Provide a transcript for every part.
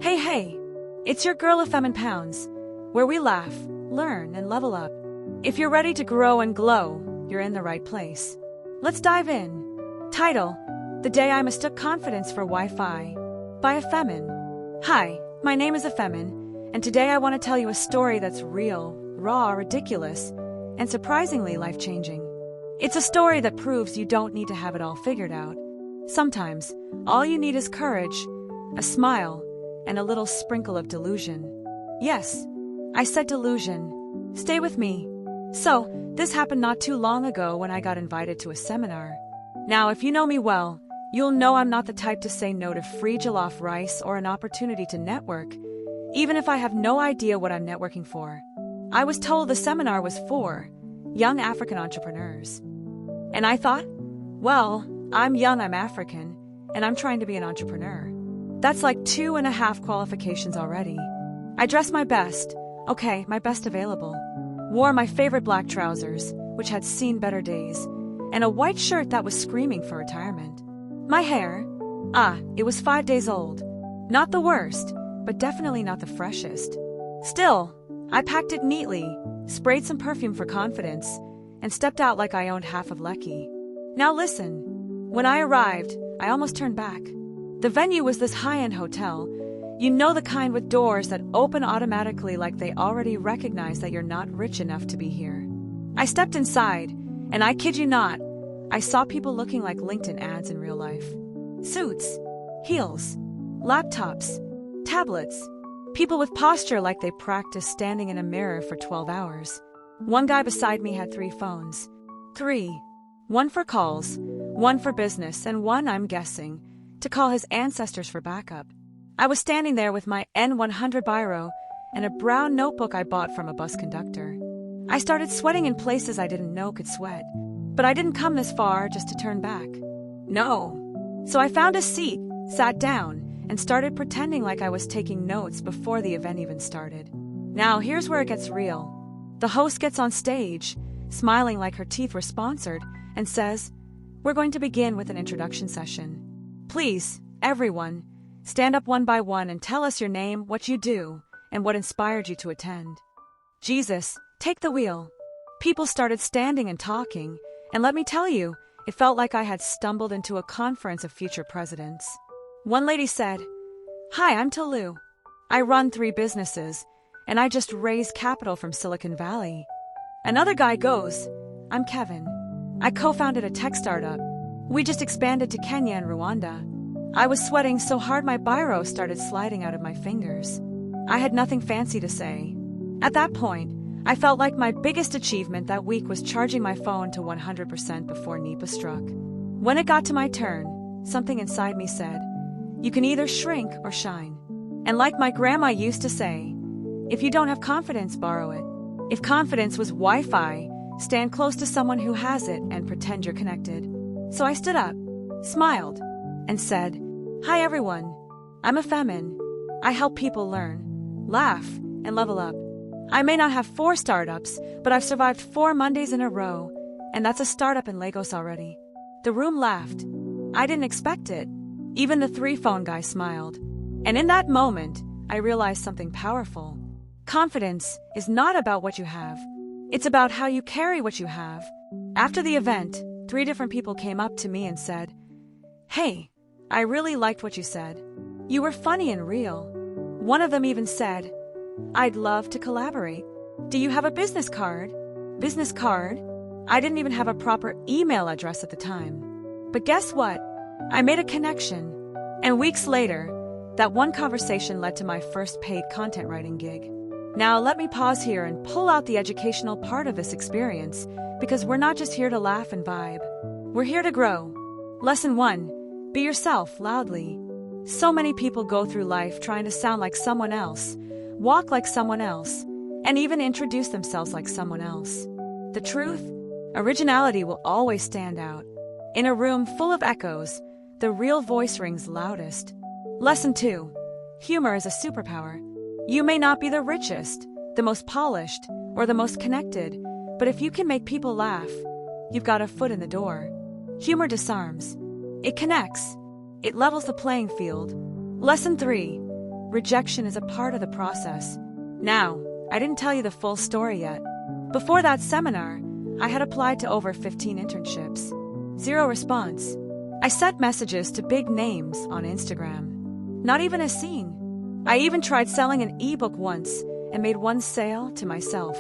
Hey, it's your girl Afemine Pounds, where we laugh, learn, and level up. If you're ready to grow and glow, you're in the right place. Let's dive in. Title: The Day I Mistook Confidence for Wi-Fi, by Afemine. Hi, my name is Afemine, and today I want to tell you a story that's real, raw, ridiculous, and surprisingly life-changing. It's a story that proves you don't need to have it all figured out. Sometimes, all you need is courage, a smile, and a little sprinkle of delusion. Yes, I said delusion. Stay with me. So, this happened not too long ago when I got invited to a seminar. Now, if you know me well, you'll know I'm not the type to say no to free jollof rice or an opportunity to network, even if I have no idea what I'm networking for. I was told the seminar was for young African entrepreneurs. And I thought, well, I'm young, I'm African, and I'm trying to be an entrepreneur. That's like 2.5 qualifications already. I dressed my best, my best available. Wore my favorite black trousers, which had seen better days, and a white shirt that was screaming for retirement. My hair, it was 5 days old. Not the worst, but definitely not the freshest. Still, I packed it neatly, sprayed some perfume for confidence, and stepped out like I owned half of Lekki. Now listen, when I arrived, I almost turned back. The venue was this high-end hotel. You know, the kind with doors that open automatically like they already recognize that you're not rich enough to be here. I stepped inside, and I kid you not, I saw people looking like LinkedIn ads in real life. Suits, heels, laptops, tablets, people with posture like they practiced standing in a mirror for 12 hours. One guy beside me had 3 phones. 3. One for calls, one for business, and one, I'm guessing, to call his ancestors for backup. I was standing there with my N100 biro and a brown notebook I bought from a bus conductor. I started sweating in places I didn't know could sweat, but I didn't come this far just to turn back. No. So I found a seat, sat down, and started pretending like I was taking notes before the event even started. Now here's where it gets real. The host gets on stage, smiling like her teeth were sponsored, and says, "We're going to begin with an introduction session. Please, everyone, stand up one by one and tell us your name, what you do, and what inspired you to attend." Jesus, take the wheel. People started standing and talking, and let me tell you, it felt like I had stumbled into a conference of future presidents. One lady said, "Hi, I'm Tolu. I run 3 businesses, and I just raised capital from Silicon Valley." Another guy goes, "I'm Kevin. I co-founded a tech startup. We just expanded to Kenya and Rwanda." I was sweating so hard my biro started sliding out of my fingers. I had nothing fancy to say. At that point, I felt like my biggest achievement that week was charging my phone to 100% before NEPA struck. When it got to my turn, something inside me said, "You can either shrink or shine." And like my grandma used to say, if you don't have confidence, borrow it. If confidence was Wi-Fi, stand close to someone who has it and pretend you're connected. So I stood up, smiled, and said, "Hi everyone, I'm Afemine. I help people learn, laugh, and level up. I may not have 4 startups, but I've survived 4 Mondays in a row, and that's a startup in Lagos already." The room laughed. I didn't expect it. Even the 3-phone guy smiled. And in that moment, I realized something powerful. Confidence is not about what you have. It's about how you carry what you have. After the event, 3 different people came up to me and said, "Hey, I really liked what you said. You were funny and real." One of them even said, "I'd love to collaborate. Do you have a business card?" Business card? I didn't even have a proper email address at the time. But guess what? I made a connection. And weeks later, that one conversation led to my first paid content writing gig. Now let me pause here and pull out the educational part of this experience, because we're not just here to laugh and vibe. We're here to grow. Lesson 1. Be yourself loudly. So many people go through life trying to sound like someone else, walk like someone else, and even introduce themselves like someone else. The truth? Originality will always stand out. In a room full of echoes, the real voice rings loudest. Lesson 2. Humor is a superpower. You may not be the richest, the most polished, or the most connected, but if you can make people laugh, you've got a foot in the door. Humor disarms. It connects. It levels the playing field. Lesson 3. rejection is a part of the process. Now, I didn't tell you the full story yet. Before that seminar, I had applied to over 15 internships. Zero response. I sent messages to big names on Instagram. Not even a scene. I even tried selling an ebook once and made one sale to myself.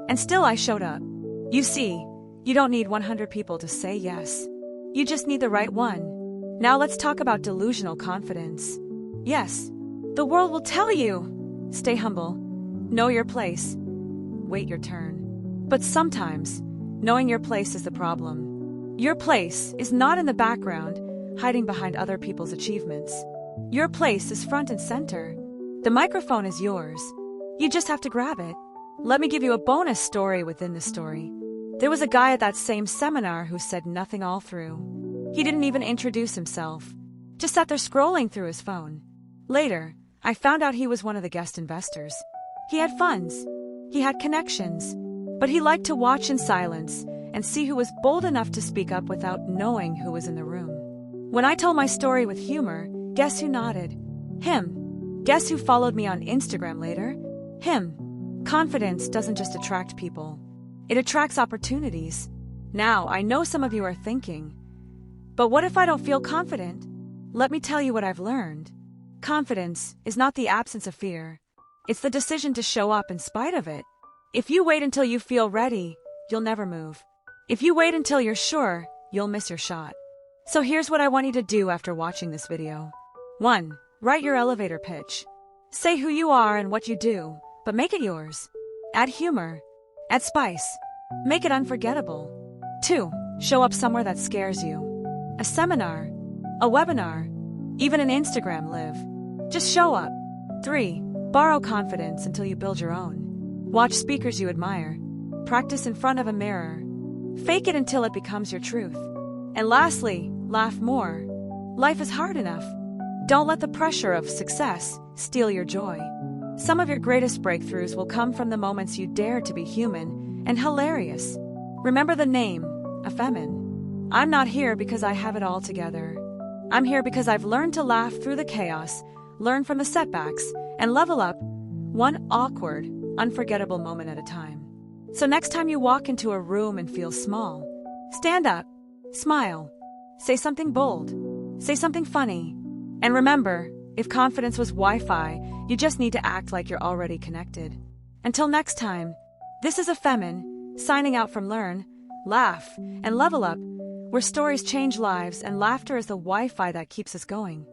And still I showed up. You see, you don't need 100 people to say yes. You just need the right one. Now let's talk about delusional confidence. Yes, the world will tell you. Stay humble. Know your place. Wait your turn. But sometimes, knowing your place is the problem. Your place is not in the background, hiding behind other people's achievements. Your place is front and center. The microphone is yours. You just have to grab it. Let me give you a bonus story within the story. There was a guy at that same seminar who said nothing all through. He didn't even introduce himself. Just sat there scrolling through his phone. Later, I found out he was one of the guest investors. He had funds. He had connections. But he liked to watch in silence and see who was bold enough to speak up without knowing who was in the room. When I told my story with humor, guess who nodded? Him. Guess who followed me on Instagram later? Him. Confidence doesn't just attract people. It attracts opportunities. Now, I know some of you are thinking, but what if I don't feel confident? Let me tell you what I've learned. Confidence is not the absence of fear. It's the decision to show up in spite of it. If you wait until you feel ready, you'll never move. If you wait until you're sure, you'll miss your shot. So here's what I want you to do after watching this video. 1. Write your elevator pitch. Say who you are and what you do, but make it yours. Add humor. Add spice. Make it unforgettable. 2. Show up somewhere that scares you. A seminar, a webinar, even an Instagram live. Just show up. 3. Borrow confidence until you build your own. Watch speakers you admire. Practice in front of a mirror. Fake it until it becomes your truth. And lastly, laugh more. Life is hard enough. Don't let the pressure of success steal your joy. Some of your greatest breakthroughs will come from the moments you dare to be human and hilarious. Remember the name, Afemine. I'm not here because I have it all together. I'm here because I've learned to laugh through the chaos, learn from the setbacks, and level up one awkward, unforgettable moment at a time. So next time you walk into a room and feel small, stand up, smile, say something bold, say something funny. And remember, if confidence was Wi-Fi, you just need to act like you're already connected. Until next time, this is Afemine, signing out from Learn, Laugh, and Level Up, where stories change lives and laughter is the Wi-Fi that keeps us going.